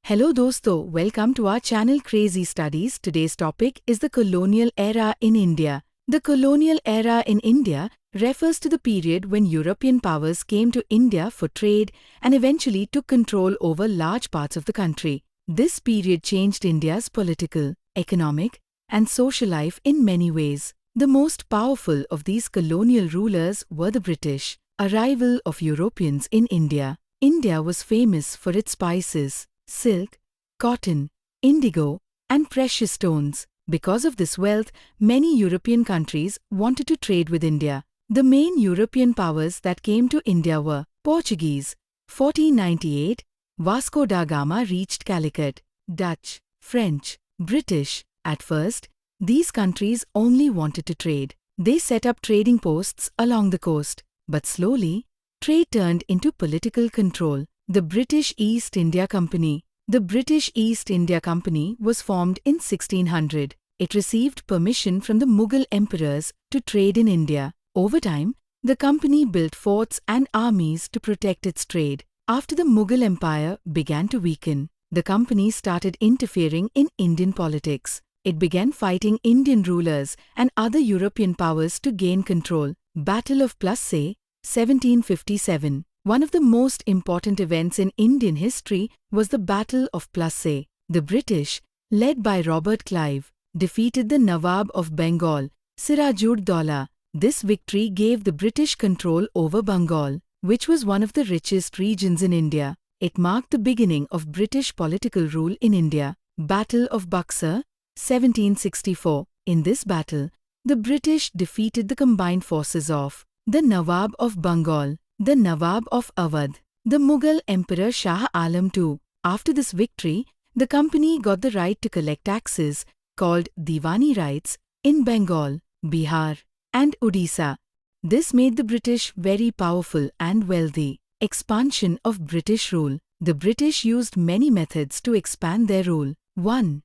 Hello dosto, welcome to our channel Crazy Studies. Today's topic is the colonial era in India. The colonial era in India refers to the period when European powers came to India for trade and eventually took control over large parts of the country. This period changed India's political, economic, and social life in many ways. The most powerful of these colonial rulers were the British. Arrival of Europeans in India. India was famous for its spices, silk, cotton, indigo, and precious stones. Because of this wealth, many European countries wanted to trade with India. The main European powers that came to India were Portuguese, 1498, Vasco da Gama reached Calicut, Dutch, French, British. At first, these countries only wanted to trade. They set up trading posts along the coast. But slowly, trade turned into political control. The British East India Company. The British East India Company was formed in 1600. It received permission from the Mughal emperors to trade in India. Over time, the company built forts and armies to protect its trade. After the Mughal Empire began to weaken, the company started interfering in Indian politics. It began fighting Indian rulers and other European powers to gain control. Battle of Plassey, 1757. One of the most important events in Indian history was the Battle of Plassey. The British, led by Robert Clive, defeated the Nawab of Bengal, Siraj-ud-Daulah. This victory gave the British control over Bengal, which was one of the richest regions in India. It marked the beginning of British political rule in India. Battle of Buxar, 1764. In this battle, the British defeated the combined forces of the Nawab of Bengal, the Nawab of Awadh, the Mughal Emperor Shah Alam II. After this victory, the company got the right to collect taxes, called Diwani rights, in Bengal, Bihar, and Odisha. This made the British very powerful and wealthy. Expansion of British rule. The British used many methods to expand their rule. 1.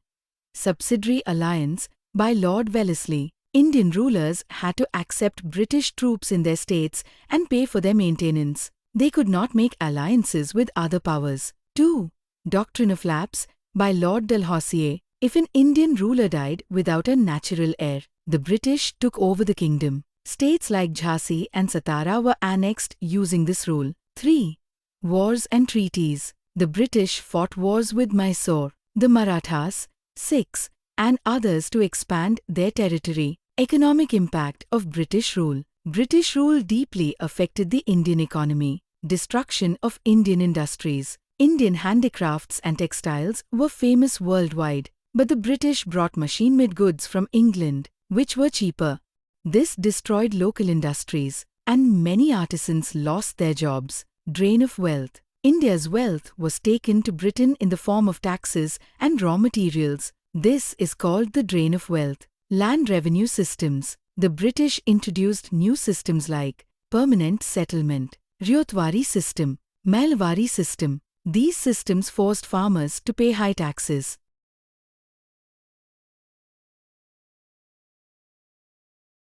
Subsidiary alliance by Lord Wellesley. Indian rulers had to accept British troops in their states and pay for their maintenance. They could not make alliances with other powers. 2. Doctrine of lapse by Lord Dalhousie. If an Indian ruler died without a natural heir, the British took over the kingdom. States like Jhansi and Satara were annexed using this rule. 3. Wars and treaties. The British fought wars with Mysore, the Marathas, Sikhs, and others to expand their territory. Economic impact of British rule. British rule deeply affected the Indian economy. Destruction of Indian industries. Indian handicrafts and textiles were famous worldwide, but the British brought machine-made goods from England, which were cheaper. This destroyed local industries, and many artisans lost their jobs. Drain of wealth. India's wealth was taken to Britain in the form of taxes and raw materials. This is called the drain of wealth. Land revenue systems. The British introduced new systems like permanent settlement, Ryotwari system, Malwari system. These systems forced farmers to pay high taxes.